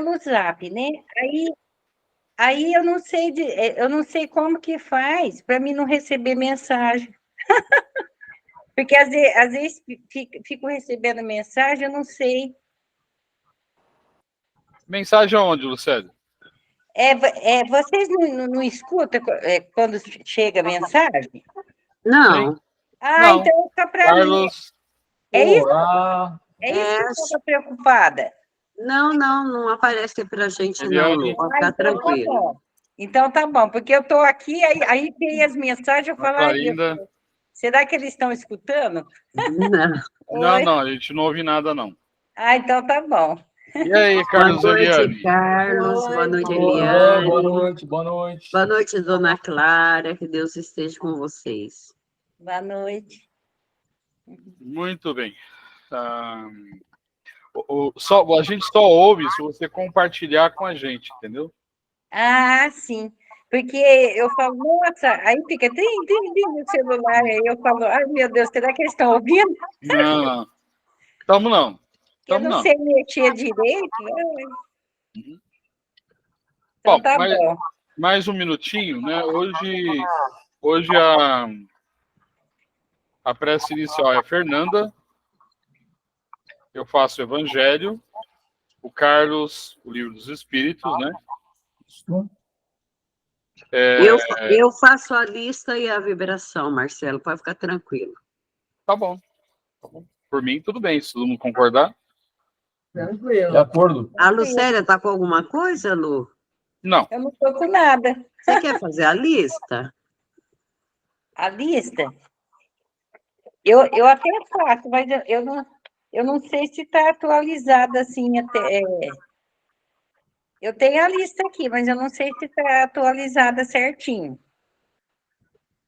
no Zap, né? Aí eu não sei como que faz para mim não receber mensagem. Porque às vezes fico recebendo mensagem, eu não sei. Mensagem aonde, Lucélia? Vocês não escutam quando chega mensagem? Não. Sim. Ah, Não. então fica para mim. Carlos. É isso que É, eu estou preocupada. não aparece pra gente, não, Eliane. Lu. Pode ficar Então tá tranquilo. bom. Então tá bom, porque eu estou aqui, aí tem as mensagens, eu falo, Clarinda. será que eles estão escutando? Não. Não, a gente não ouve nada, não. Ah, então tá bom. E aí, Carlos Boa noite, Eliane? Carlos. Boa noite, Boa Eliane. noite, boa noite. Boa noite, Dona Clara. Que Deus esteja com vocês. Boa noite. Muito bem. A gente só ouve se você compartilhar com a gente, entendeu? Ah, sim. Porque eu falo, nossa, aí fica no celular, aí eu falo, ai meu Deus, será que eles estão ouvindo? Não. Estamos não. Eu não sei mexer direito. Uhum. Então Bom, tá bom. mais um minutinho, né? Hoje a prece inicial é a Fernanda. Eu faço o Evangelho. O Carlos, o Livro dos Espíritos, né? Eu faço a lista e a vibração, Marcelo. Pode ficar tranquilo. Tá bom. Por mim, tudo bem. Se todo mundo concordar. Tranquilo. De acordo. A Lucélia tá com alguma coisa, Lu? Não. Eu não estou com nada. Você quer fazer a lista? A lista? Eu até faço, mas eu não sei se está atualizada assim até. Eu tenho a lista aqui, mas eu não sei se está atualizada certinho.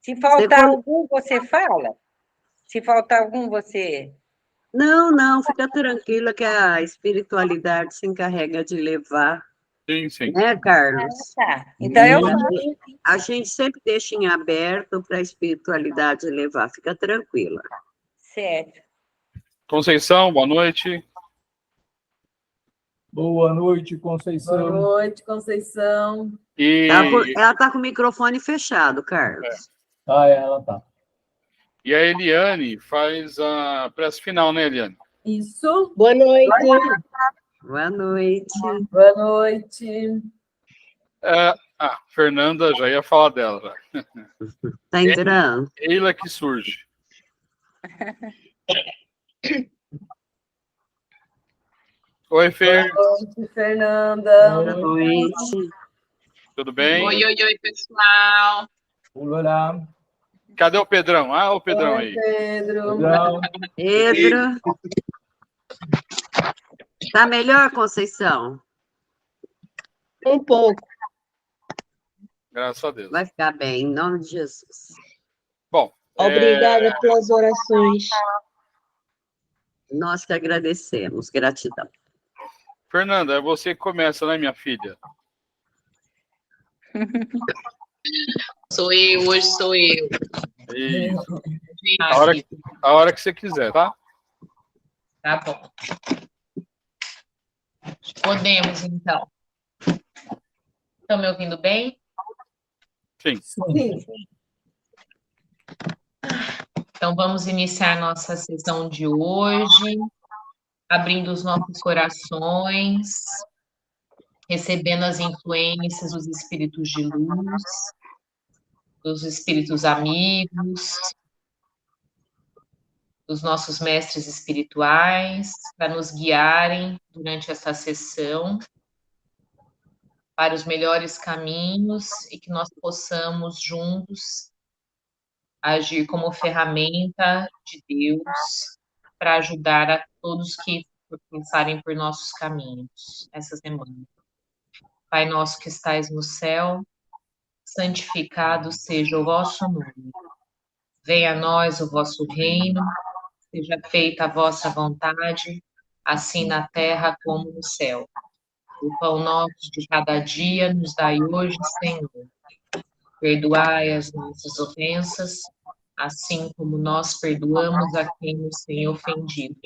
Se faltar algum, você fala? Se faltar algum, você. Não, fica tranquila que a espiritualidade se encarrega de levar. Sim. Né, Carlos? Tá. Então eu faço. A gente sempre deixa em aberto para a espiritualidade levar. Fica tranquila. Certo. Conceição, boa noite. Boa noite, Conceição. Boa noite, Conceição. Ela tá com o microfone fechado, Carlos. Ela tá. E a Eliane faz a prece final, né, Eliane? Isso. Boa noite. Boa noite. Boa noite. Fernanda, já ia falar dela. Tá entrando. Eila que surge. Oi, Fer. Boa noite, Fernanda. Boa noite. Tudo bem? Oi, pessoal. Olá. Cadê o Pedrão? O Pedrão aí. Pedro. Tá melhor, Conceição? Um pouco. Graças a Deus. Vai ficar bem, em nome de Jesus. Bom. Obrigada pelas orações. Nós que agradecemos. Gratidão. Fernanda, é você que começa, né, minha filha? Hoje sou eu. Isso. A hora que você quiser, tá? Tá bom. Podemos, então. Estão me ouvindo bem? Sim. Então, vamos iniciar nossa sessão de hoje, abrindo os nossos corações, recebendo as influências dos espíritos de luz, dos espíritos amigos, dos nossos mestres espirituais, para nos guiarem durante esta sessão para os melhores caminhos e que nós possamos juntos agir como ferramenta de Deus para ajudar a todos que passarem por nossos caminhos essa semana. Pai nosso que estais no céu, santificado seja o vosso nome. Venha a nós o vosso reino, seja feita a vossa vontade, assim na terra como no céu. O pão nosso de cada dia nos dai hoje, Senhor. Perdoai as nossas ofensas, assim como nós perdoamos a quem nos tem ofendido.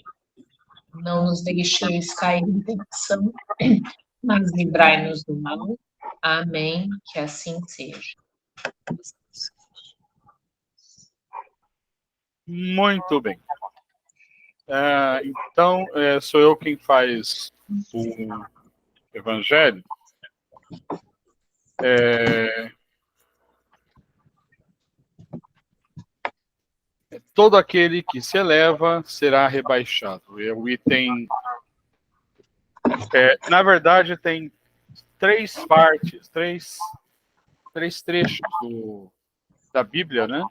Não nos deixeis cair em tentação, mas livrai-nos do mal. Amém, que assim seja. Muito bem. Então, sou eu quem faz o evangelho. Todo aquele que se eleva será rebaixado. É o item. Na verdade, tem três partes, três trechos da Bíblia, né?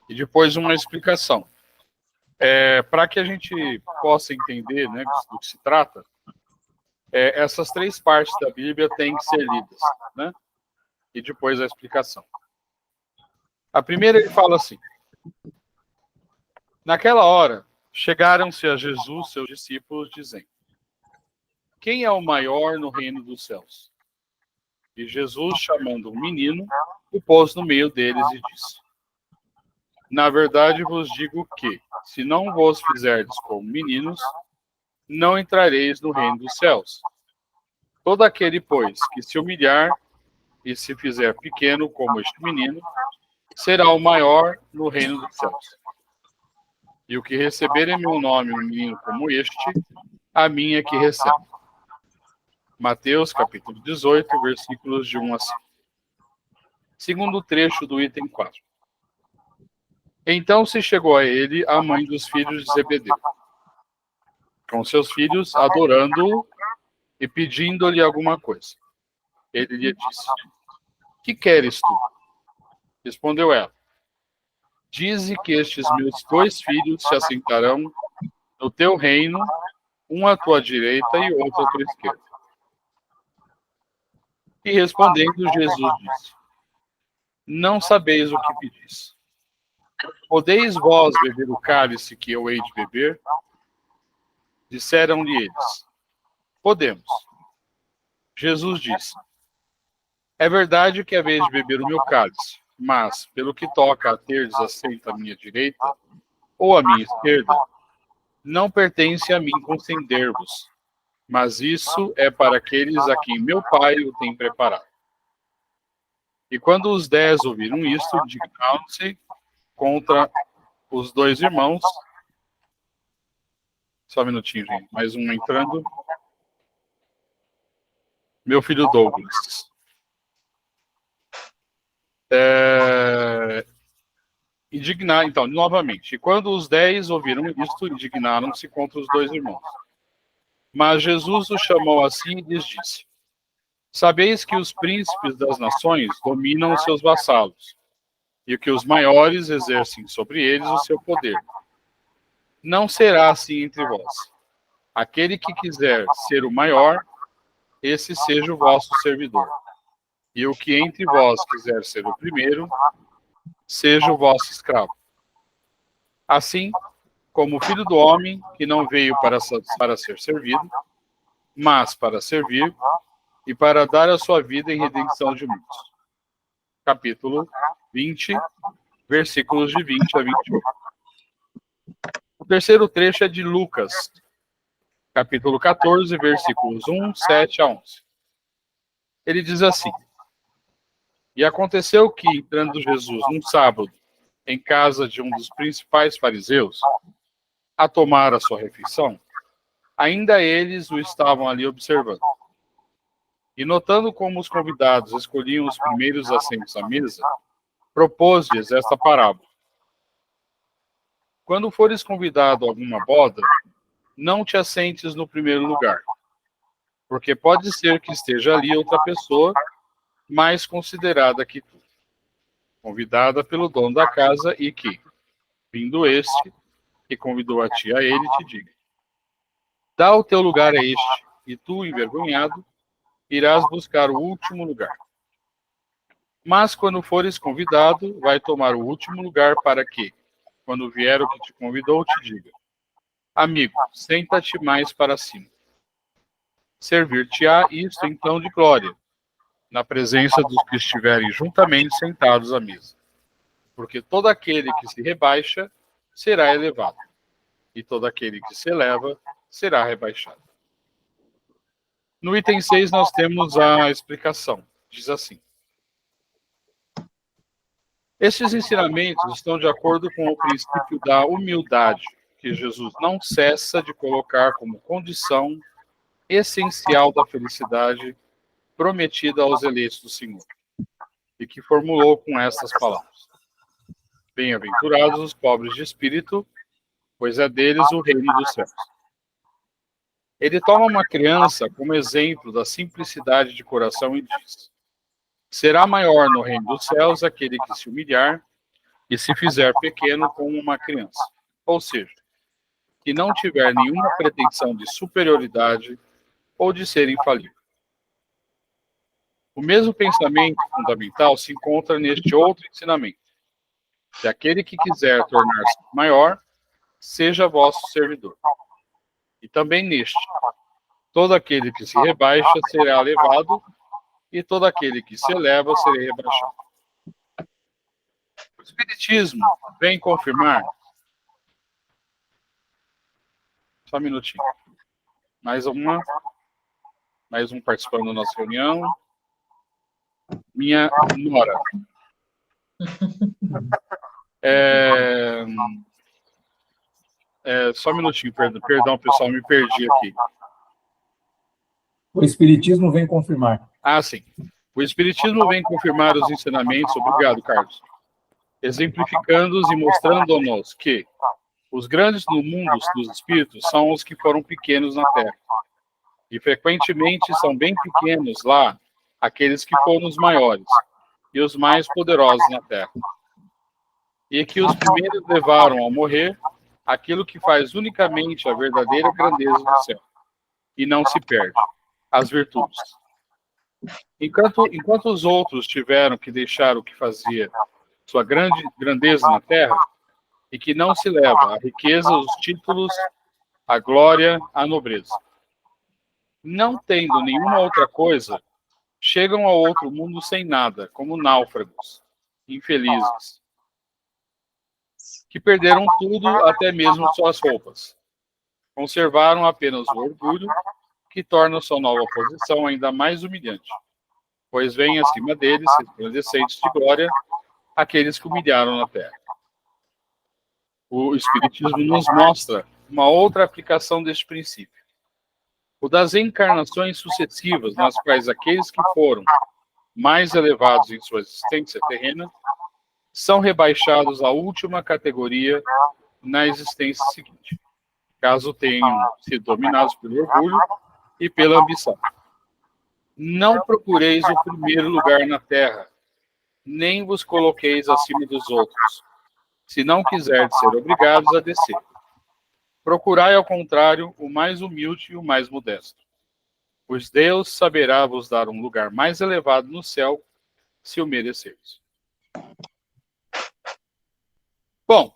E depois uma explicação. Para que a gente possa entender, né, do que se trata, essas três partes da Bíblia têm que ser lidas, né? E depois a explicação. A primeira, ele fala assim: naquela hora, chegaram-se a Jesus seus discípulos, dizendo: quem é o maior no reino dos céus? E Jesus, chamando um menino, o pôs no meio deles e disse: na verdade vos digo que, se não vos fizerdes como meninos, não entrareis no reino dos céus. Todo aquele, pois, que se humilhar e se fizer pequeno como este menino, será o maior no reino dos céus. E o que receber em meu nome um menino como este, a mim é que recebe. Mateus, capítulo 18, versículos de 1 a 5. Segundo trecho do item 4. Então se chegou a ele a mãe dos filhos de Zebedeu, com seus filhos, adorando-o e pedindo-lhe alguma coisa. Ele lhe disse: que queres tu? Respondeu ela: dize que estes meus 2 filhos se assentarão no teu reino, um à tua direita e outro à tua esquerda. E respondendo, Jesus disse: não sabeis o que pedis. Podeis vós beber o cálice que eu hei de beber? Disseram-lhe eles: podemos. Jesus disse: é verdade que haveis de beber o meu cálice, mas, pelo que toca a terdes assento à minha direita ou à minha esquerda, não pertence a mim conceder-vos, mas isso é para aqueles a quem meu Pai o tem preparado. E quando os 10 ouviram isto, indignaram-se contra os 2 irmãos. Só um minutinho, gente. Mais um entrando. Meu filho Douglas. Então, novamente. E quando os 10 ouviram isto, indignaram-se contra os 2 irmãos. Mas Jesus os chamou assim e lhes disse: sabeis que os príncipes das nações dominam os seus vassalos, e que os maiores exercem sobre eles o seu poder. Não será assim entre vós. Aquele que quiser ser o maior, esse seja o vosso servidor. E o que entre vós quiser ser o primeiro, seja o vosso escravo. Assim como o Filho do Homem, que não veio para ser servido, mas para servir e para dar a sua vida em redenção de muitos. Capítulo 20, versículos de 20 a 21. O terceiro trecho é de Lucas, capítulo 14, versículos 1, 7 a 11. Ele diz assim: e aconteceu que, entrando Jesus num sábado em casa de um dos principais fariseus, a tomar a sua refeição, ainda eles o estavam ali observando. E notando como os convidados escolhiam os primeiros assentos à mesa, propôs-lhes esta parábola: quando fores convidado a alguma boda, não te assentes no primeiro lugar, porque pode ser que esteja ali outra pessoa mais considerada que tu, convidada pelo dono da casa, e que, vindo este, que convidou a ti a ele, te diga: dá o teu lugar a este, e tu, envergonhado, irás buscar o último lugar. Mas quando fores convidado, vai tomar o último lugar, para que, quando vier o que te convidou, te diga: amigo, senta-te mais para cima. Servir-te-á isto então de glória, na presença dos que estiverem juntamente sentados à mesa. Porque todo aquele que se rebaixa será elevado, e todo aquele que se eleva será rebaixado. No item 6, nós temos a explicação. Diz assim: estes ensinamentos estão de acordo com o princípio da humildade, que Jesus não cessa de colocar como condição essencial da felicidade prometida aos eleitos do Senhor, e que formulou com estas palavras: bem-aventurados os pobres de espírito, pois é deles o reino dos céus. Ele toma uma criança como exemplo da simplicidade de coração e diz: será maior no reino dos céus aquele que se humilhar e se fizer pequeno como uma criança. Ou seja, que não tiver nenhuma pretensão de superioridade ou de ser infalível. O mesmo pensamento fundamental se encontra neste outro ensinamento: que aquele que quiser tornar-se maior, seja vosso servidor. E também neste: todo aquele que se rebaixa será elevado, e todo aquele que se eleva será rebaixado. O Espiritismo vem confirmar. Só um minutinho. Mais um participando da nossa reunião. Minha nora. Só um minutinho, perdão, pessoal, me perdi aqui. O Espiritismo vem confirmar. Ah, sim. O Espiritismo vem confirmar os ensinamentos, obrigado, Carlos, exemplificando-os e mostrando-nos que os grandes no mundo dos espíritos são os que foram pequenos na Terra. E frequentemente são bem pequenos lá aqueles que foram os maiores e os mais poderosos na Terra. E que os primeiros levaram a morrer aquilo que faz unicamente a verdadeira grandeza do céu, e não se perde: as virtudes. Enquanto os outros tiveram que deixar o que fazia sua grandeza na Terra, e que não se leva a riqueza, os títulos, a glória, a nobreza. Não tendo nenhuma outra coisa, chegam ao outro mundo sem nada, como náufragos, infelizes, que perderam tudo, até mesmo suas roupas. Conservaram apenas o orgulho, que torna sua nova posição ainda mais humilhante, pois vem acima deles, resplandecentes de glória, aqueles que humilharam na terra. O Espiritismo nos mostra uma outra aplicação deste princípio: o das encarnações sucessivas, nas quais aqueles que foram mais elevados em sua existência terrena são rebaixados à última categoria na existência seguinte, caso tenham sido dominados pelo orgulho e pela ambição. Não procureis o primeiro lugar na terra, nem vos coloqueis acima dos outros, se não quiserdes ser obrigados a descer. Procurai, ao contrário, o mais humilde e o mais modesto, pois Deus saberá vos dar um lugar mais elevado no céu, se o mereceres. Bom,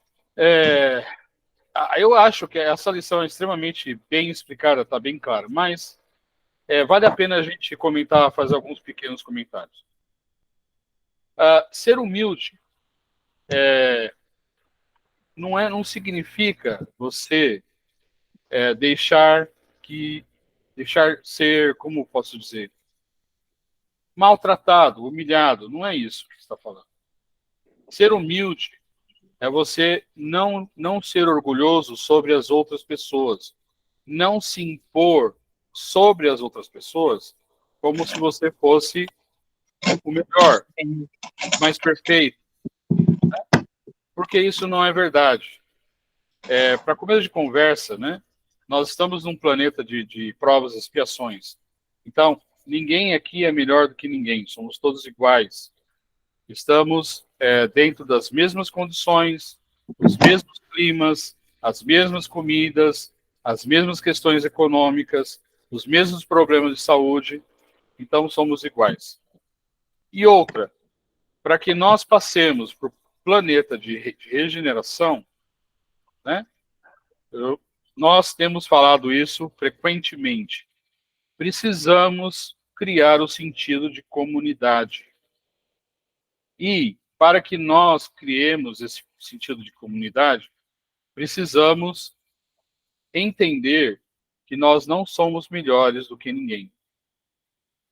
eu acho que essa lição é extremamente bem explicada, está bem clara, mas vale a pena a gente comentar, fazer alguns pequenos comentários. Ser humilde não significa você deixar ser, como posso dizer, maltratado, humilhado. Não é isso que você está falando. Ser humilde é você não ser orgulhoso sobre as outras pessoas, não se impor sobre as outras pessoas como se você fosse o melhor, mais perfeito, né? Porque isso não é verdade. Para começo de conversa, né, nós estamos num planeta de provas e expiações. Então, ninguém aqui é melhor do que ninguém, somos todos iguais. Estamos dentro das mesmas condições, os mesmos climas, as mesmas comidas, as mesmas questões econômicas, os mesmos problemas de saúde. Então, somos iguais. E outra, para que nós passemos para o planeta de regeneração, né, nós temos falado isso frequentemente. Precisamos criar o sentido de comunidade. E, para que nós criemos esse sentido de comunidade, precisamos entender que nós não somos melhores do que ninguém.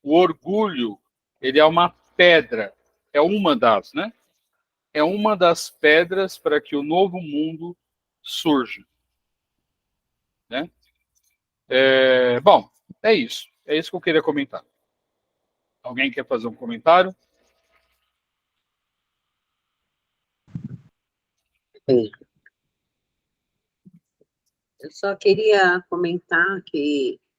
O orgulho, ele é uma pedra, é uma das, né? É uma das pedras para que o novo mundo surja, né? Bom, é isso. É isso que eu queria comentar. Alguém quer fazer um comentário? Eu só queria comentar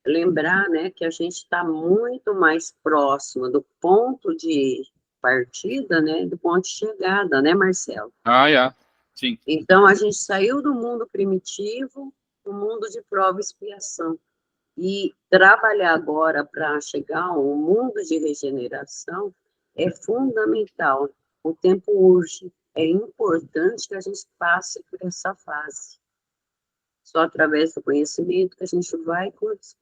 lembrar, né, que a gente está muito mais próximo do ponto de partida, né, do ponto de chegada, né, Marcelo? É. Sim. Então, a gente saiu do mundo primitivo, do mundo de prova e expiação. E trabalhar agora para chegar a um mundo de regeneração é fundamental. O tempo urge. É importante que a gente passe por essa fase. Só através do conhecimento que a gente vai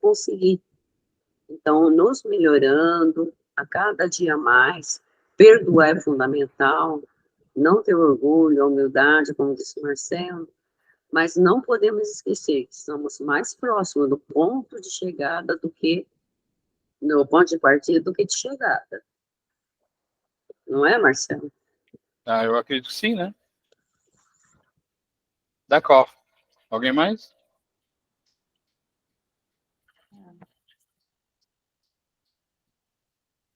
conseguir. Então, nos melhorando a cada dia mais, perdoar é fundamental, não ter orgulho, humildade, como disse o Marcelo, mas não podemos esquecer que estamos mais próximos do ponto de chegada do que no ponto de partida do que de chegada. Não é, Marcelo? Eu acredito que sim, né? D'accord. Alguém mais?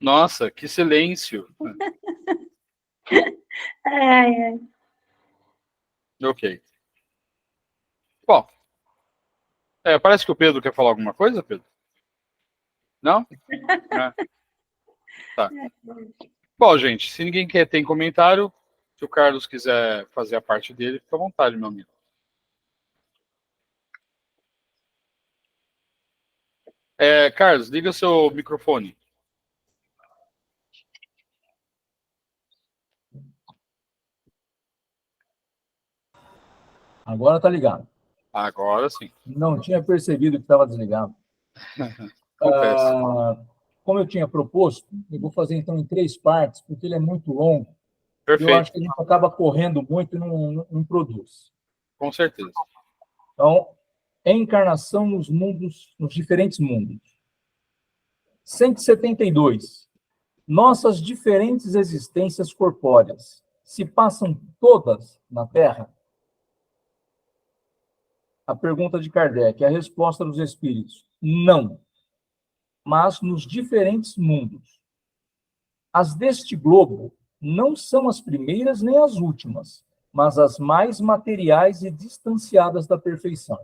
Nossa, que silêncio. Ai, Ok. Bom, parece que o Pedro quer falar alguma coisa, Pedro? Não? Tá. Bom, gente, se ninguém tem comentário, se o Carlos quiser fazer a parte dele, fica à vontade, meu amigo. Carlos, liga o seu microfone. Agora tá ligado. Agora sim. Não tinha percebido que estava desligado. Acontece. Como eu tinha proposto, eu vou fazer então em 3 partes, porque ele é muito longo. Perfeito. Eu acho que a gente acaba correndo muito e não produz. Com certeza. Então, encarnação nos mundos, nos diferentes mundos. 172. Nossas diferentes existências corpóreas se passam todas na Terra? A pergunta de Kardec, a resposta dos espíritos: não, mas nos diferentes mundos. As deste globo não são as primeiras nem as últimas, mas as mais materiais e distanciadas da perfeição.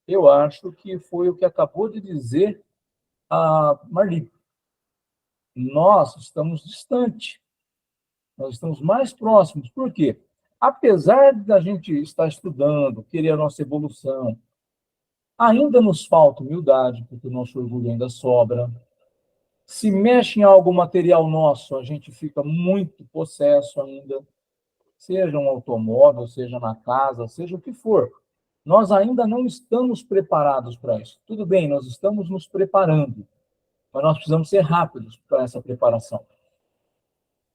Eu acho que foi o que acabou de dizer a Marli. Nós estamos distantes, nós estamos mais próximos. Por quê? Apesar da gente estar estudando, querer a nossa evolução, ainda nos falta humildade, porque o nosso orgulho ainda sobra. Se mexe em algo material nosso, a gente fica muito possesso ainda, seja um automóvel, seja na casa, seja o que for. Nós ainda não estamos preparados para isso. Tudo bem, nós estamos nos preparando, mas nós precisamos ser rápidos para essa preparação.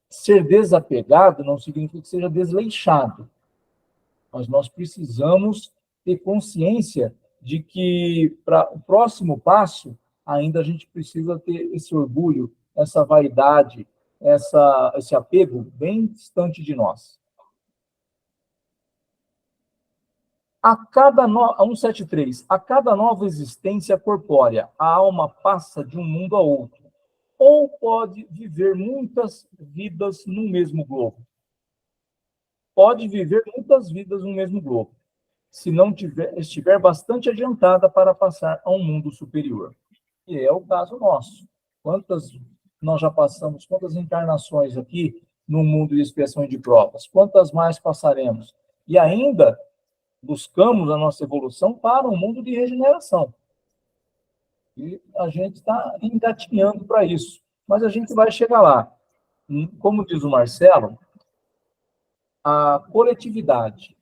Ser desapegado não significa que seja desleixado, mas nós precisamos ter consciência de que, para o próximo passo, ainda a gente precisa ter esse orgulho, essa vaidade, esse apego bem distante de nós. A 173, a cada nova existência corpórea, a alma passa de um mundo a outro, ou pode viver muitas vidas no mesmo globo. Pode viver muitas vidas no mesmo globo, se não estiver bastante adiantada para passar a um mundo superior. E é o caso nosso. Quantas nós já passamos, quantas encarnações aqui no mundo de expiação e de provas? Quantas mais passaremos? E ainda buscamos a nossa evolução para um mundo de regeneração. E a gente está engatinhando para isso. Mas a gente vai chegar lá. Como diz o Marcelo, a coletividade.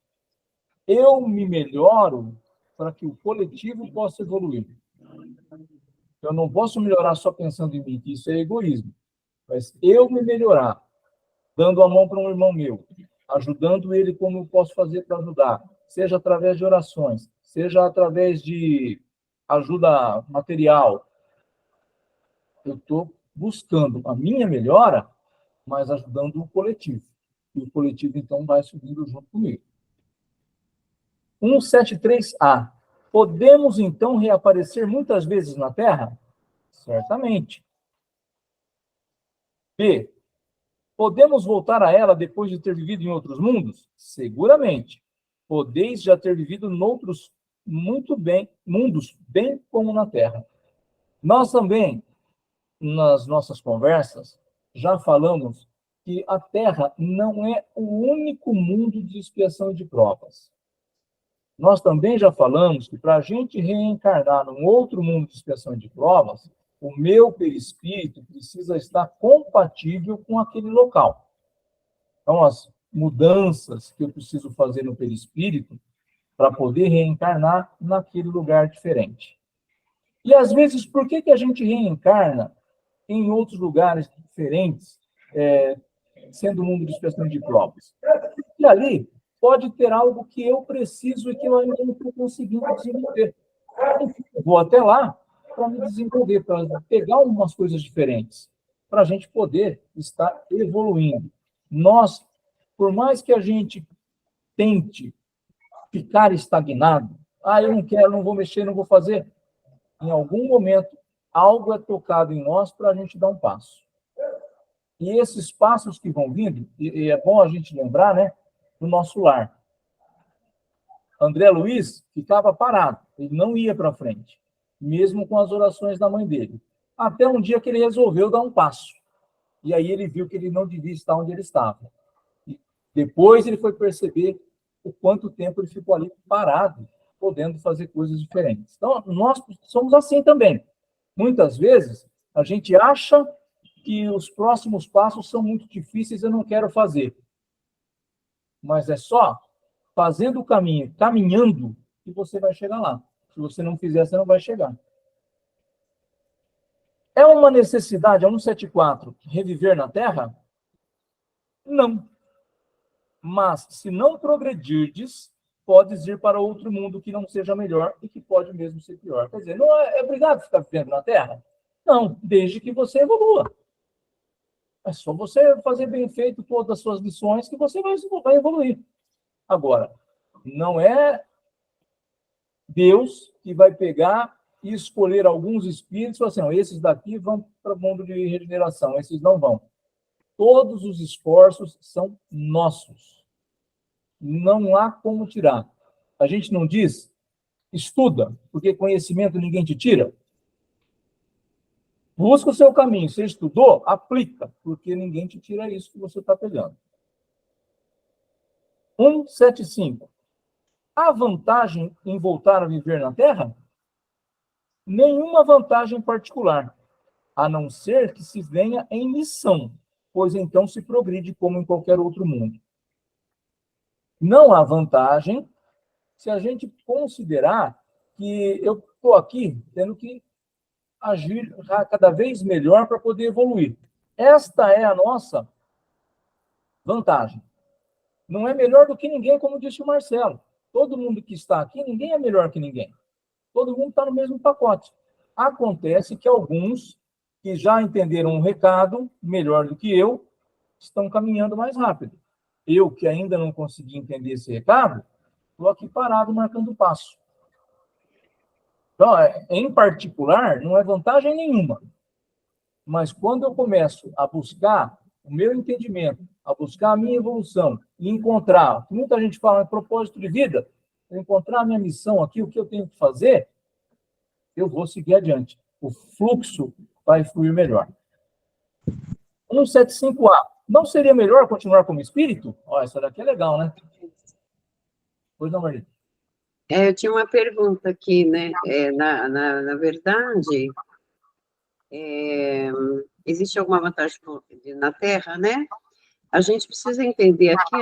Eu me melhoro para que o coletivo possa evoluir. Eu não posso melhorar só pensando em mim, que isso é egoísmo. Mas eu me melhorar, dando a mão para um irmão meu, ajudando ele como eu posso fazer para ajudar, seja através de orações, seja através de ajuda material, eu estou buscando a minha melhora, mas ajudando o coletivo. E o coletivo, então, vai subindo junto comigo. 173A. Podemos, então, reaparecer muitas vezes na Terra? Certamente. B. Podemos voltar a ela depois de ter vivido em outros mundos? Seguramente. Podeis já ter vivido noutros mundos, bem como na Terra. Nós também, nas nossas conversas, já falamos que a Terra não é o único mundo de expiação e de provas. Nós também já falamos que para a gente reencarnar num outro mundo de expiação e de provas, o meu perispírito precisa estar compatível com aquele local. Então, as mudanças que eu preciso fazer no perispírito para poder reencarnar naquele lugar diferente. E, às vezes, por que a gente reencarna em outros lugares diferentes, sendo o mundo de expiação e de provas? E ali pode ter algo que eu preciso e que eu ainda não estou conseguindo desenvolver. Eu vou até lá para me desenvolver, para pegar algumas coisas diferentes, para a gente poder estar evoluindo. Nós, por mais que a gente tente ficar estagnado, eu não quero, não vou mexer, não vou fazer, em algum momento, algo é tocado em nós para a gente dar um passo. E esses passos que vão vindo, e é bom a gente lembrar, né, do nosso lar. André Luiz ficava parado, ele não ia para frente, mesmo com as orações da mãe dele. Até um dia que ele resolveu dar um passo. E aí ele viu que ele não devia estar onde ele estava. E depois ele foi perceber o quanto tempo ele ficou ali parado, podendo fazer coisas diferentes. Então, nós somos assim também. Muitas vezes, a gente acha que os próximos passos são muito difíceis e eu não quero fazer. Mas é só fazendo o caminho, caminhando, que você vai chegar lá. Se você não fizer, você não vai chegar. É uma necessidade, a 174, reviver na Terra? Não. Mas, se não progredirdes, podes ir para outro mundo que não seja melhor e que pode mesmo ser pior. Quer dizer, não é obrigado a ficar vivendo na Terra? Não, desde que você evolua. É só você fazer bem feito todas as suas lições que você vai evoluir. Agora, não é Deus que vai pegar e escolher alguns espíritos e falar assim, não, esses daqui vão para o mundo de regeneração, esses não vão. Todos os esforços são nossos. Não há como tirar. A gente não diz, estuda, porque conhecimento ninguém te tira. Busca o seu caminho. Você estudou, aplica, porque ninguém te tira isso que você está pegando. 175. Há vantagem em voltar a viver na Terra? Nenhuma vantagem particular, a não ser que se venha em missão, pois então se progride como em qualquer outro mundo. Não há vantagem se a gente considerar que eu estou aqui tendo que agir cada vez melhor para poder evoluir. Esta é a nossa vantagem. Não é melhor do que ninguém, como disse o Marcelo. Todo mundo que está aqui, ninguém é melhor que ninguém. Todo mundo está no mesmo pacote. Acontece que alguns que já entenderam o recado melhor do que eu, estão caminhando mais rápido. Eu, que ainda não consegui entender esse recado, estou aqui parado marcando o passo. Então, em particular, não é vantagem nenhuma. Mas quando eu começo a buscar o meu entendimento, a buscar a minha evolução e encontrar, muita gente fala em propósito de vida, encontrar a minha missão aqui, o que eu tenho que fazer, eu vou seguir adiante. O fluxo vai fluir melhor. 175A. Não seria melhor continuar como espírito? Essa daqui é legal, né? Pois não, Maria? Eu tinha uma pergunta aqui, né? Na verdade, existe alguma vantagem na Terra, né? A gente precisa entender aqui,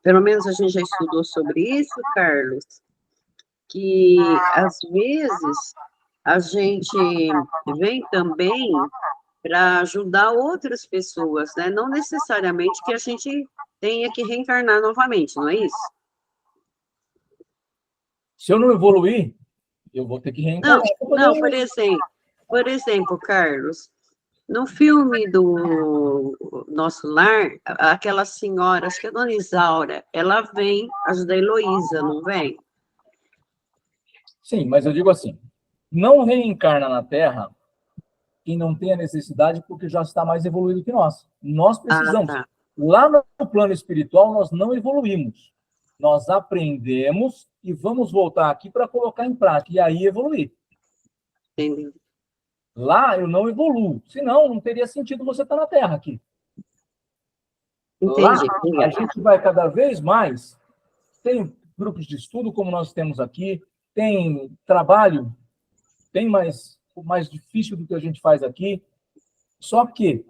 pelo menos a gente já estudou sobre isso, Carlos, que às vezes a gente vem também para ajudar outras pessoas, né? Não necessariamente que a gente tenha que reencarnar novamente, não é isso? Se eu não evoluir, eu vou ter que reencarnar. Não, por exemplo, Carlos, No filme do Nosso Lar, aquela senhora, acho que é a Dona Isaura, ela vem ajudar a Heloísa, não vem? Sim, mas eu digo assim, não reencarna na Terra quem não tem a necessidade porque já está mais evoluído que nós. Nós Ah, precisamos. tá. Lá no plano espiritual, nós não evoluímos. Nós aprendemos e vamos voltar aqui para colocar em prática, e aí evoluir. Entendi. Lá eu não evoluo, senão não teria sentido você estar na Terra aqui. Lá Entendi. a Obrigada. gente vai cada vez mais, tem grupos de estudo como nós temos aqui, tem trabalho bem mais difícil do que a gente faz aqui, só que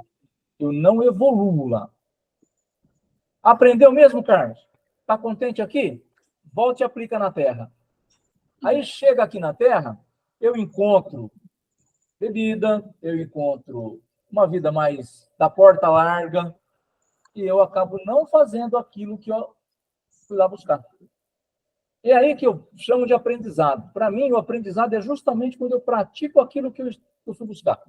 eu não evoluo lá. Aprendeu mesmo, Carlos? Está contente aqui? Volte e aplica na Terra. Aí chega aqui na Terra, eu encontro bebida, eu encontro uma vida mais da porta larga, e eu acabo não fazendo aquilo que eu fui lá buscar. É aí que eu chamo de aprendizado. Para mim, o aprendizado é justamente quando eu pratico aquilo que eu fui buscar.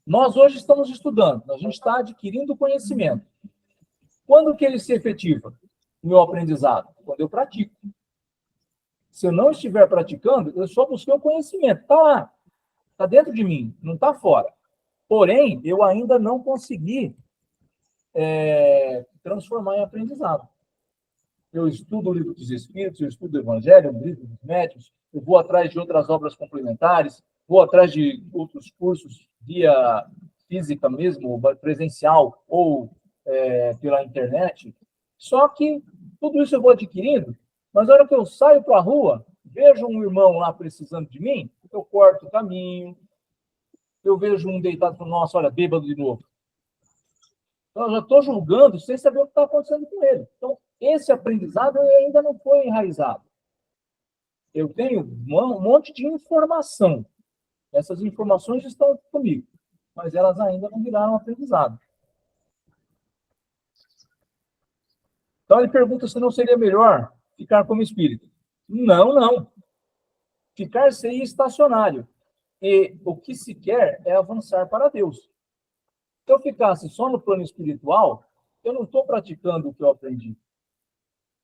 Nós hoje estamos estudando, a gente está adquirindo conhecimento. Quando que ele se efetiva? O meu aprendizado? Quando eu pratico. Se eu não estiver praticando, eu só busquei o conhecimento. Está lá, está dentro de mim, não está fora. Porém, eu ainda não consegui transformar em aprendizado. Eu estudo o Livro dos Espíritos, eu estudo o Evangelho, o Livro dos Médiuns, eu vou atrás de outras obras complementares, vou atrás de outros cursos via física mesmo, presencial ou pela internet. Só que tudo isso eu vou adquirindo, mas na hora que eu saio para a rua, vejo um irmão lá precisando de mim, eu corto o caminho, eu vejo um deitado e falo, nossa, olha, bêbado de novo. Então, eu já estou julgando sem saber o que está acontecendo com ele. Então, esse aprendizado ainda não foi enraizado. Eu tenho um monte de informação. Essas informações estão comigo, mas elas ainda não viraram aprendizado. Então, ele pergunta se não seria melhor ficar como espírito. Não, não. Ficar seria estacionário. E o que se quer é avançar para Deus. Se eu ficasse só no plano espiritual, eu não estou praticando o que eu aprendi.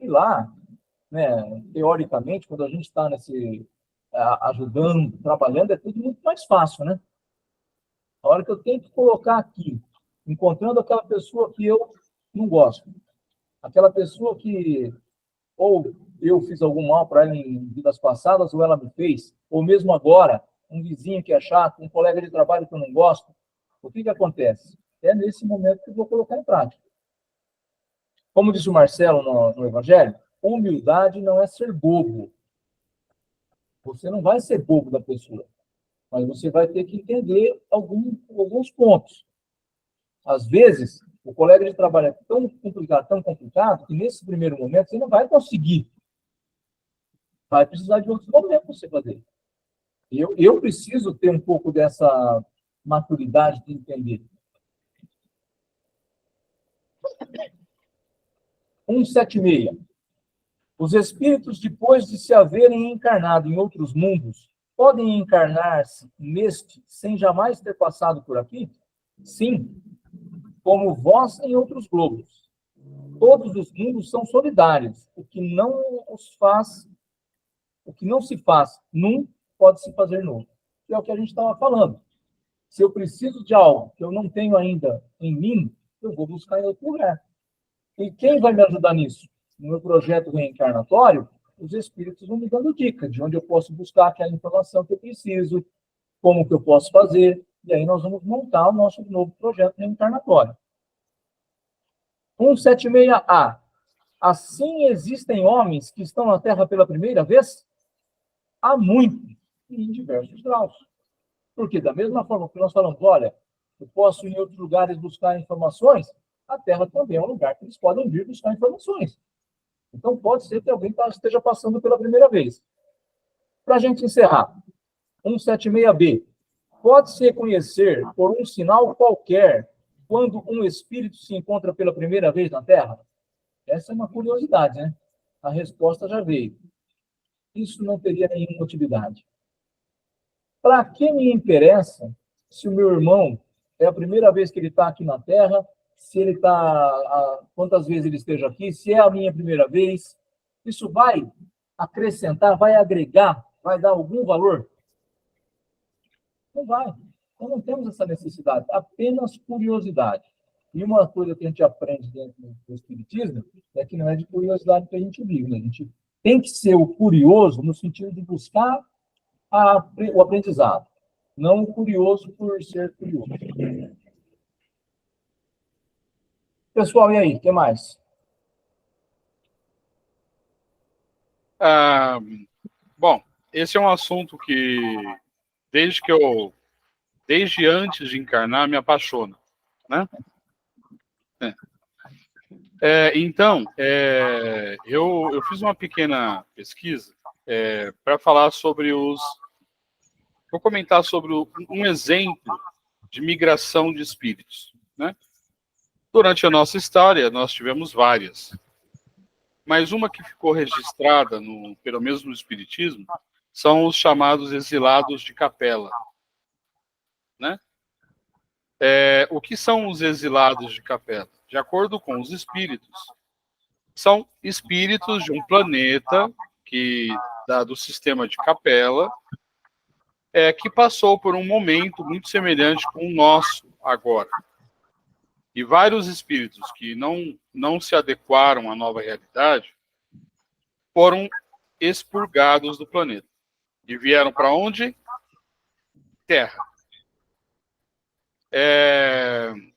E lá, né, teoricamente, quando a gente está ajudando, trabalhando, é tudo muito mais fácil, né? A hora que eu tenho que colocar aqui, encontrando aquela pessoa que eu não gosto, aquela pessoa que ou eu fiz algum mal para ela em vidas passadas, ou ela me fez, ou mesmo agora, um vizinho que é chato, um colega de trabalho que eu não gosto, o que acontece? É nesse momento que eu vou colocar em prática. Como disse o Marcelo no Evangelho, humildade não é ser bobo. Você não vai ser bobo da pessoa, mas você vai ter que entender alguns pontos. Às vezes, o colega de trabalho é tão complicado, que nesse primeiro momento você não vai conseguir. Vai precisar de outros momentos para você fazer. Eu preciso ter um pouco dessa maturidade de entender. 176. Os espíritos, depois de se haverem encarnado em outros mundos, podem encarnar-se neste sem jamais ter passado por aqui? Sim, como vós em outros globos. Todos os mundos são solidários. O que não se faz num, pode se fazer no outro. Que é o que a gente estava falando. Se eu preciso de algo que eu não tenho ainda em mim, eu vou buscar em outro lugar. E quem vai me ajudar nisso? No meu projeto reencarnatório, os espíritos vão me dando dicas de onde eu posso buscar aquela informação que eu preciso, como que eu posso fazer, e aí nós vamos montar o nosso novo projeto reencarnatório. 176A. Assim existem homens que estão na Terra pela primeira vez? Há muitos, e em diversos graus. Porque da mesma forma que nós falamos, olha, eu posso ir em outros lugares buscar informações, a Terra também é um lugar que eles podem vir buscar informações. Então, pode ser que alguém esteja passando pela primeira vez. Para a gente encerrar, 176B. Pode-se reconhecer por um sinal qualquer quando um espírito se encontra pela primeira vez na Terra? Essa é uma curiosidade, né? A resposta já veio. Isso não teria nenhuma utilidade. Para que me interessa se o meu irmão é a primeira vez que ele está aqui na Terra, se ele está, quantas vezes ele esteja aqui, se é a minha primeira vez. Isso vai acrescentar, vai agregar, vai dar algum valor? Não vai. Então não temos essa necessidade, apenas curiosidade. E uma coisa que a gente aprende dentro do Espiritismo é que não é de curiosidade que a gente vive, né? A gente tem que ser o curioso no sentido de buscar o aprendizado, não o curioso por ser curioso. Pessoal, e aí, o que mais? Bom, esse é um assunto que, desde antes de encarnar, me apaixona, né? Então, eu fiz uma pequena pesquisa para falar sobre vou comentar sobre um exemplo de migração de espíritos, né? Durante a nossa história, nós tivemos várias. Mas uma que ficou registrada, pelo menos no Espiritismo, são os chamados exilados de capela, né? O que são os exilados de capela? De acordo com os espíritos, são espíritos de um planeta do sistema de Capela, que passou por um momento muito semelhante com o nosso agora. E vários espíritos que não se adequaram à nova realidade foram expurgados do planeta. E vieram para onde? Terra.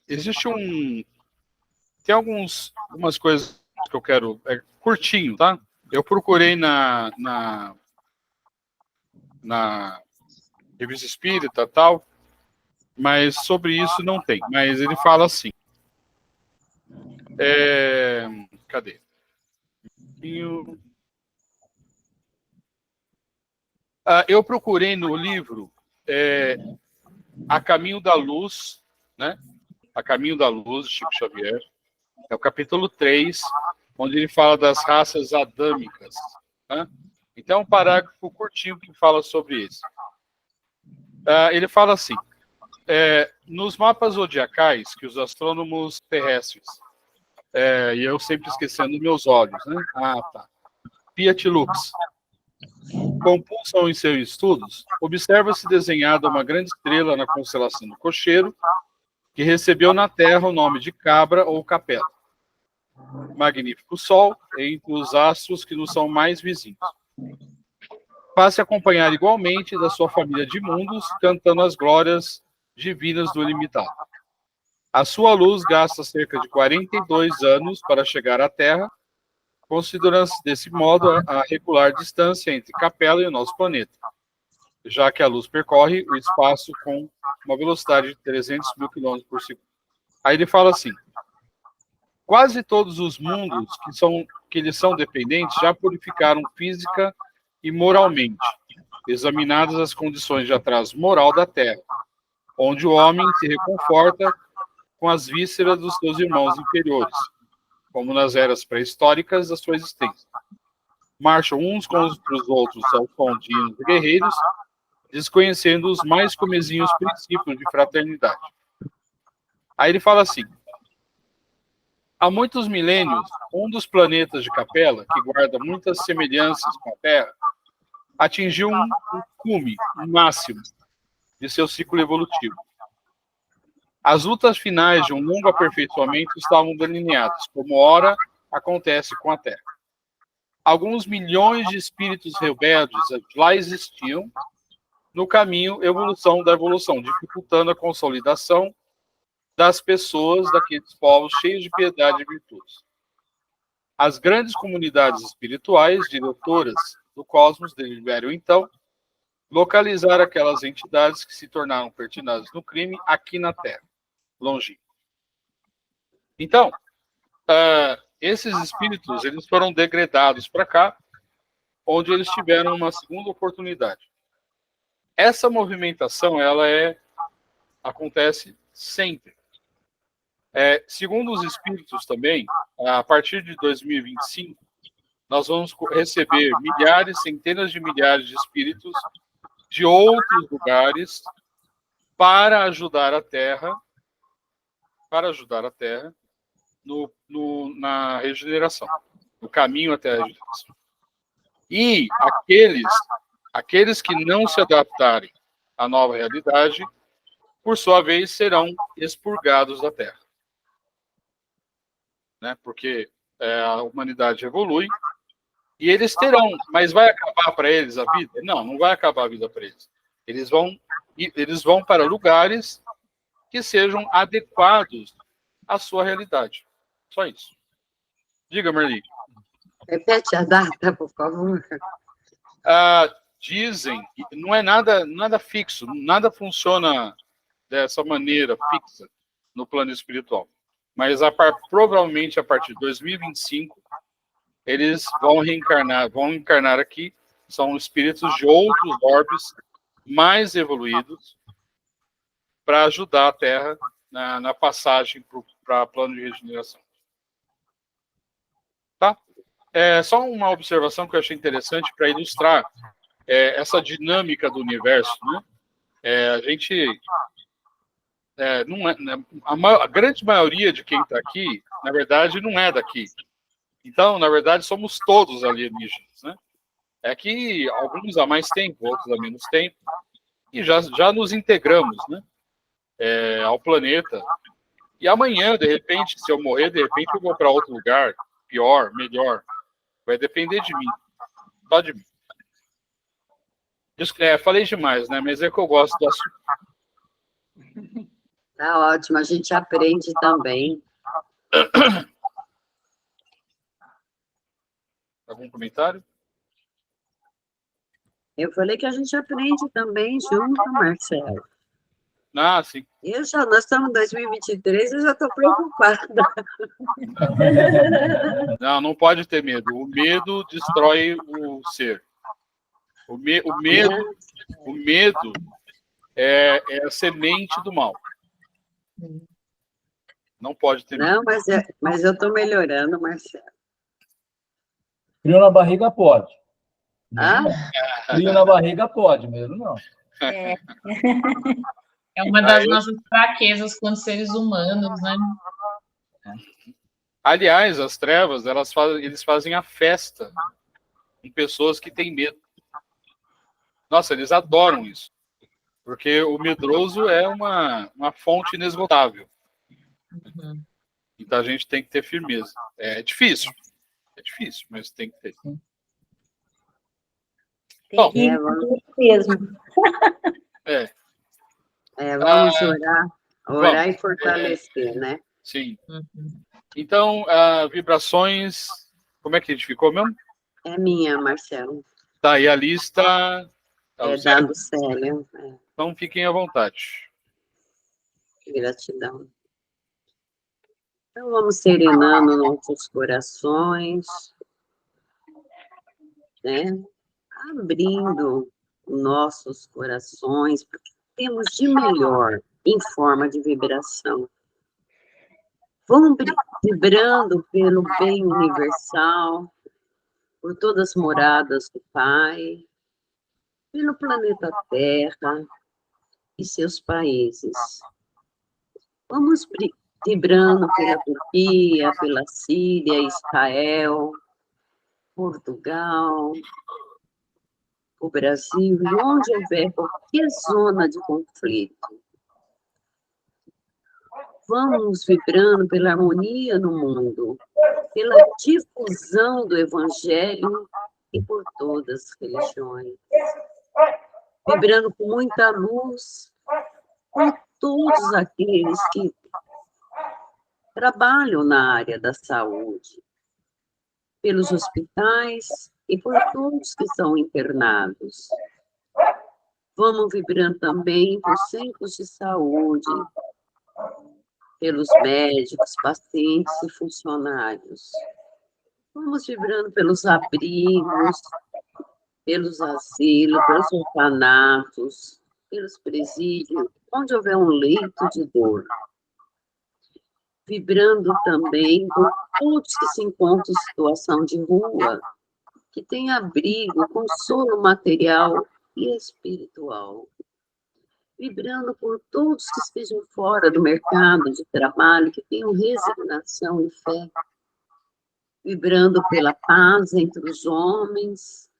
Existe tem algumas coisas que eu quero... curtinho, tá? Eu procurei na Revista Espírita e tal, mas sobre isso não tem. Mas ele fala assim. Cadê? Eu procurei no livro A Caminho da Luz, né? A Caminho da Luz, de Chico Xavier. É o capítulo 3, onde ele fala das raças adâmicas, né? Então, é um parágrafo curtinho que fala sobre isso. Ele fala assim, nos mapas zodiacais que os astrônomos terrestres, e eu sempre esquecendo meus olhos, né? Tá. Piet Lux compulsam em seus estudos, observa-se desenhada uma grande estrela na constelação do Cocheiro, que recebeu na Terra o nome de Cabra ou Capela. Magnífico Sol, entre os astros que nos são mais vizinhos. Faz-se acompanhar igualmente da sua família de mundos, cantando as glórias divinas do ilimitado. A sua luz gasta cerca de 42 anos para chegar à Terra, considerando-se desse modo a regular distância entre Capela e o nosso planeta, já que a luz percorre o espaço com uma velocidade de 300 mil quilômetros por segundo. Aí ele fala assim, quase todos os mundos que lhes são dependentes já purificaram física e moralmente, examinadas as condições de atraso moral da Terra, onde o homem se reconforta com as vísceras dos seus irmãos inferiores, como nas eras pré-históricas da sua existência. Marcham uns contra os outros ao som de hinos guerreiros, desconhecendo os mais comezinhos princípios de fraternidade. Aí ele fala assim, há muitos milênios, um dos planetas de Capela, que guarda muitas semelhanças com a Terra, atingiu um cume, um máximo, de seu ciclo evolutivo. As lutas finais de um longo aperfeiçoamento estavam delineadas, como ora acontece com a Terra. Alguns milhões de espíritos rebeldes lá existiam no caminho da evolução, dificultando a consolidação das pessoas daqueles povos cheios de piedade e virtudes. As grandes comunidades espirituais, diretoras do cosmos, deliberam, então, localizar aquelas entidades que se tornaram pertinazes no crime aqui na Terra, longínquo. Então, esses espíritos, eles foram degradados para cá, onde eles tiveram uma segunda oportunidade. Essa movimentação, acontece sempre. Segundo os espíritos também, a partir de 2025, nós vamos receber milhares, centenas de milhares de espíritos de outros lugares para ajudar a Terra para ajudar a Terra na regeneração, no caminho até a regeneração. E aqueles que não se adaptarem à nova realidade, por sua vez, serão expurgados da Terra. Né? Porque a humanidade evolui e eles terão, mas vai acabar para eles a vida? Não, não vai acabar a vida para eles. Eles vão para lugares que sejam adequados à sua realidade. Só isso. Diga, Marli. Repete a data, por favor. Dizem, não é nada fixo, nada funciona dessa maneira fixa no plano espiritual. Mas provavelmente a partir de 2025 eles vão encarnar aqui, são espíritos de outros orbes mais evoluídos para ajudar a Terra na passagem para plano de regeneração. Tá? Só uma observação que eu achei interessante para ilustrar essa dinâmica do universo, né? A gente a grande maioria de quem está aqui, na verdade, não é daqui. Então, na verdade, somos todos alienígenas, né? É que alguns há mais tempo, outros há menos tempo, e já nos integramos, né? Ao planeta. E amanhã, de repente, se eu morrer, de repente eu vou para outro lugar, pior, melhor. Vai depender de mim. Só de mim. Falei demais, né? Mas é que eu gosto do assunto. Tá ótimo, a gente aprende também. Algum comentário? Eu falei que a gente aprende também junto, Marcelo. Ah, sim. Nós estamos em 2023, eu já estou preocupada. Não pode ter medo. O medo destrói o ser. O medo é a semente do mal. Não pode ter medo. Não, mas eu estou melhorando, Marcelo. Frio na barriga pode. Ah? Frio na barriga pode, mesmo não. É uma das nossas fraquezas quanto seres humanos, né? Aliás, as trevas, eles fazem a festa com pessoas que têm medo. Nossa, eles adoram isso. Porque o medroso é uma fonte inesgotável. Uhum. Então a gente tem que ter firmeza. É difícil, mas tem que ter. Tem que ir mesmo. Vamos orar Vamos. e fortalecer, né? Sim. Uhum. Então, vibrações, como é que a gente ficou mesmo? É minha, Marcelo. Tá aí a lista. Da do Célio. Então, fiquem à vontade. Gratidão. Então, vamos serenando nossos corações, né? Abrindo nossos corações, porque temos de melhor em forma de vibração. Vamos vibrando pelo bem universal, por todas as moradas do Pai, pelo planeta Terra e seus países. Vamos vibrando pela Turquia, pela Síria, Israel, Portugal, o Brasil, e onde houver qualquer zona de conflito. Vamos vibrando pela harmonia no mundo, pela difusão do Evangelho e por todas as religiões. Vibrando com muita luz, com todos aqueles que trabalham na área da saúde, pelos hospitais e por todos que são internados. Vamos vibrando também por centros de saúde, pelos médicos, pacientes e funcionários. Vamos vibrando pelos abrigos, pelos asilos, pelos orfanatos, pelos presídios, onde houver um leito de dor. Vibrando também por todos que se encontram em situação de rua, que tem abrigo, consolo material e espiritual. vibrando por todos que estejam fora do mercado de trabalho, que tenham resignação e fé, vibrando pela paz entre os homens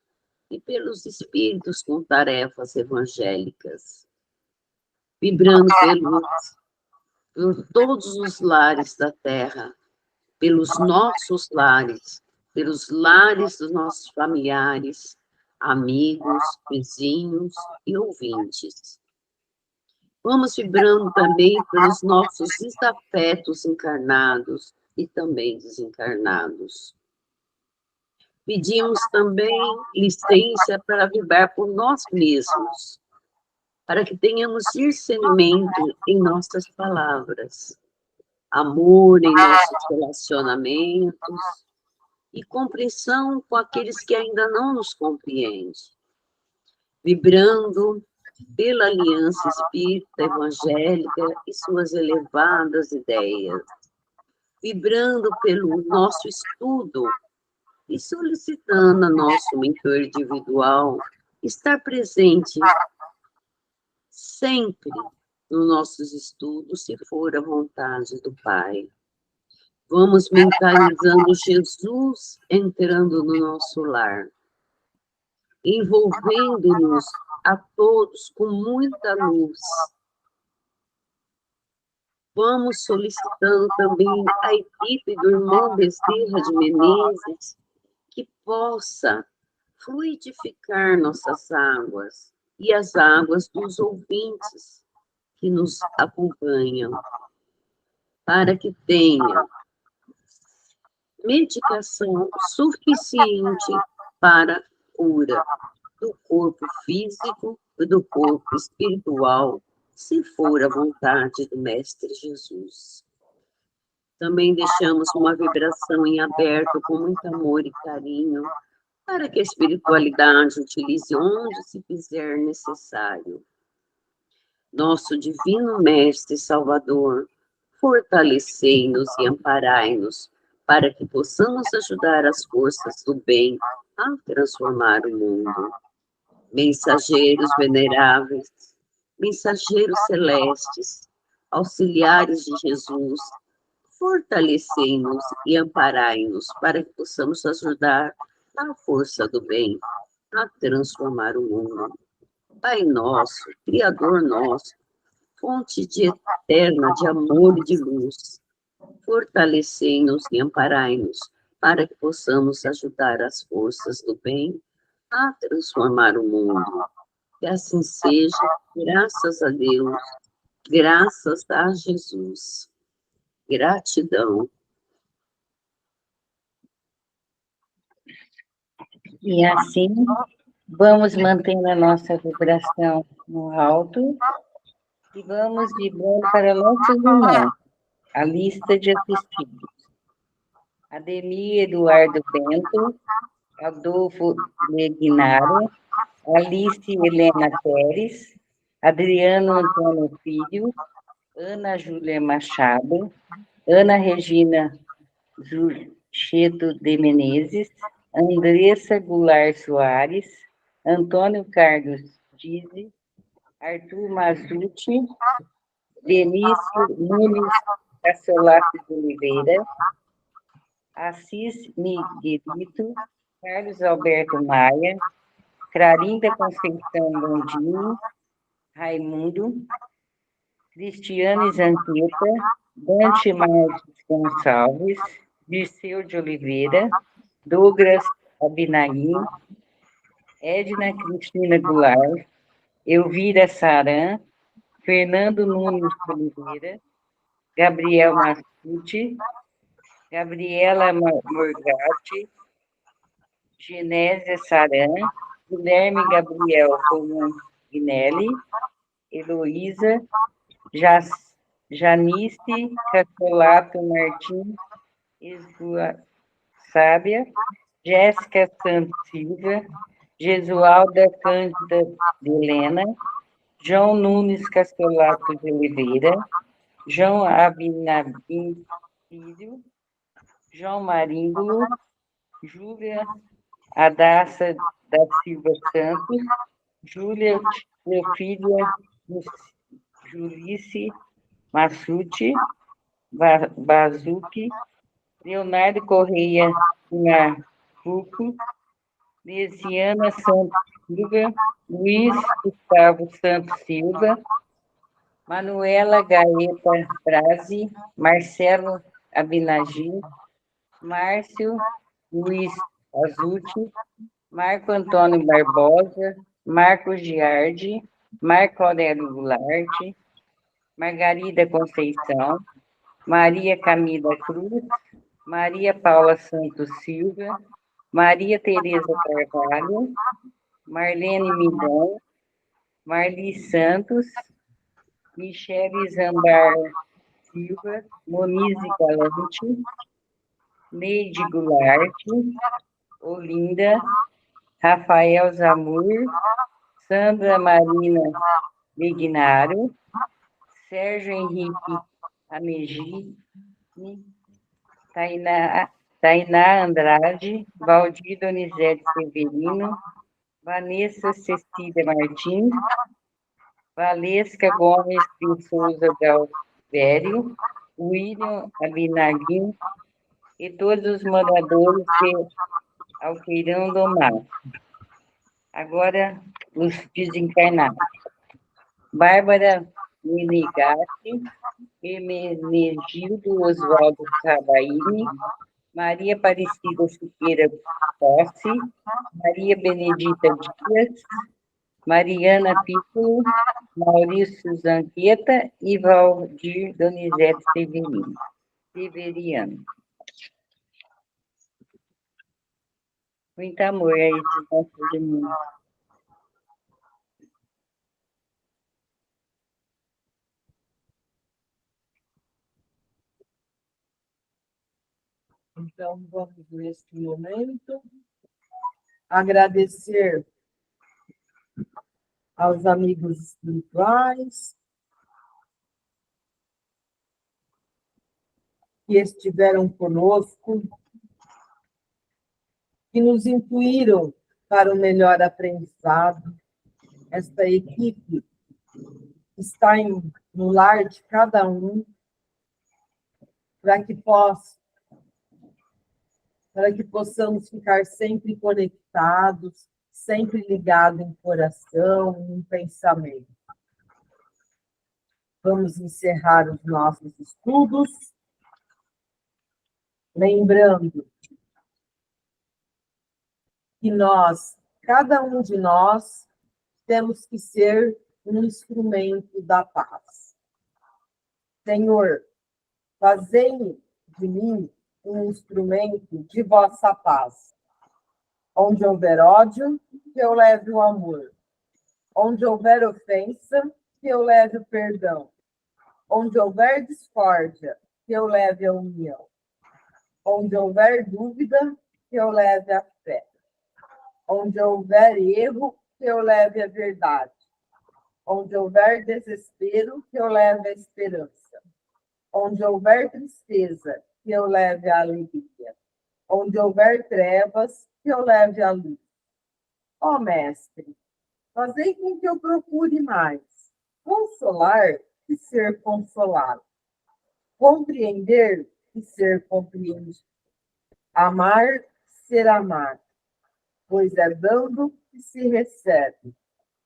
e pelos espíritos com tarefas evangélicas, vibrando por todos os lares da Terra, pelos nossos lares, pelos lares dos nossos familiares, amigos, vizinhos e ouvintes. Vamos vibrando também pelos nossos desafetos encarnados e também desencarnados. Pedimos também licença para vibrar por nós mesmos, para que tenhamos discernimento em nossas palavras, amor em nossos relacionamentos e compreensão com aqueles que ainda não nos compreendem, vibrando pela aliança espírita evangélica e suas elevadas ideias, vibrando pelo nosso estudo e solicitando a nosso mentor individual estar presente sempre nos nossos estudos, se for a vontade do Pai. Vamos mentalizando Jesus entrando no nosso lar, envolvendo-nos a todos com muita luz. Vamos solicitando também a equipe do irmão Bezerra de Menezes que possa fluidificar nossas águas e as águas dos ouvintes que nos acompanham, para que tenha medicação suficiente para a cura do corpo físico e do corpo espiritual, se for a vontade do Mestre Jesus. Também deixamos uma vibração em aberto com muito amor e carinho, para que a espiritualidade utilize onde se fizer necessário. Nosso divino Mestre Salvador, fortalecei-nos e amparai-nos, para que possamos ajudar as forças do bem a transformar o mundo. Mensageiros veneráveis, mensageiros celestes, auxiliares de Jesus, fortalecei-nos e amparai-nos para que possamos ajudar a força do bem a transformar o mundo. Pai nosso, Criador nosso, fonte de eterna de amor e de luz, fortalecei-nos e amparai-nos para que possamos ajudar as forças do bem a transformar o mundo. Que assim seja, graças a Deus, graças a Jesus. Gratidão. E assim, vamos mantendo a nossa vibração no alto e vamos vibrando para nossos irmãos, a lista de assistidos. Ademir Eduardo Bento, Adolfo Legnaro, Alice Helena Pérez, Adriano Antônio Filho, Ana Júlia Machado, Ana Regina Zucheto de Menezes, Andressa Goulart Soares, Antônio Carlos Dize, Arthur Mazucci, Benício Nunes Cassolato de Oliveira, Assis Miguelito, Carlos Alberto Maia, Clarinda Conceição Bondini, Raimundo, Cristiane Zanqueta, Dante Marques Gonçalves, Dirceu de Oliveira, Douglas Abinaim, Edna Cristina Goulart, Elvira Saran, Fernando Nunes Oliveira, Gabriel Massucci, Gabriela Morgatti, Genésia Saran, Guilherme Gabriel Fognelli, Heloísa, Janice Cassolato Martins Sábia, Jéssica Santos Silva, Jesualda Cândida de Helena, João Nunes Cassolato de Oliveira, João Abinabim Filho, João Maríngulo, Júlia Adassa da Silva Santos, Júlia Teofília Julice Massucci Bazucchi, Leonardo Correia Nafuco, Lesiana Santos Silva, Luiz Gustavo Santos Silva, Manuela Gaeta Brazi, Marcelo Abinagir, Márcio Luiz Azucci, Marco Antônio Barbosa, Marcos Giardi, Marco Aurélio Goulart, Margarida Conceição, Maria Camila Cruz, Maria Paula Santos Silva, Maria Tereza Carvalho, Marlene Midon, Marli Santos, Michele Zambar Silva, Monize Galante, Neide Goulart, Olinda, Rafael Zamur, Sandra Marina Lignaro, Sérgio Henrique Amegi, Tainá Andrade, Valdir Donizete Severino, Vanessa Cecília Martins, Valesca Gomes de Souza Galvério, William Abinagin e todos os moradores de Alqueirão do Mar. Agora, os desencarnados. Bárbara Menegatti, Hermenegildo Oswaldo Sabaini, Maria Aparecida Siqueira Posse, Maria Benedita Dias, Mariana Piccolo, Maurício Zanqueta e Valdir Donizete Severiano. Muito amor a esses nossos irmãos. Então, vamos neste momento agradecer aos amigos espirituais que estiveram conosco, que nos incluíram para o melhor aprendizado. Esta equipe está no lar de cada um, para que possamos ficar sempre conectados, sempre ligados em coração, em pensamento. Vamos encerrar os nossos estudos, lembrando que cada um de nós, temos que ser um instrumento da paz. Senhor, fazei de mim um instrumento de vossa paz. Onde houver ódio, que eu leve o amor. Onde houver ofensa, que eu leve o perdão. Onde houver discórdia, que eu leve a união. Onde houver dúvida, que eu leve a fé. Onde houver erro, que eu leve a verdade. Onde houver desespero, que eu leve a esperança. Onde houver tristeza, que eu leve a alegria. Onde houver trevas, que eu leve a luz. Ó Mestre, fazei com que eu procure mais consolar e ser consolado, compreender e ser compreendido, amar, ser amado, pois é dando que se recebe,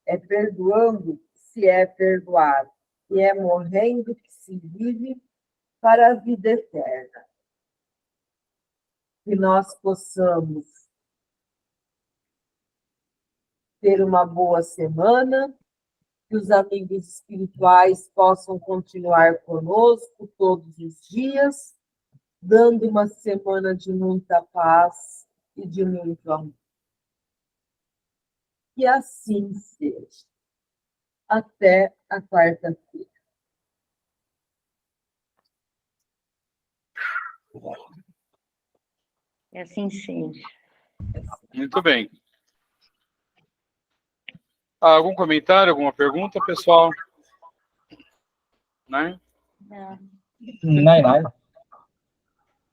é perdoando que se é perdoado, e é morrendo que se vive para a vida eterna. Que nós possamos ter uma boa semana, que os amigos espirituais possam continuar conosco todos os dias, dando uma semana de muita paz e de muito amor. Que assim seja. Até a quarta-feira. E assim seja. Muito bem. Algum comentário, alguma pergunta, pessoal? Né? Não. Não.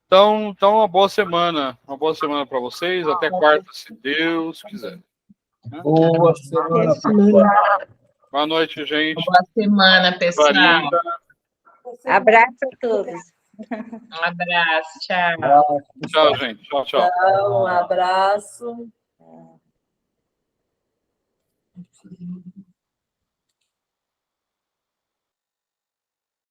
Então, uma boa semana. Uma boa semana para vocês. Até quarta, se Deus quiser. Boa semana. Semana. Boa noite, gente. Boa semana, pessoal. Varinda. Abraço a todos. Um abraço, tchau. Tchau, gente. Tchau, tchau. Então, um abraço.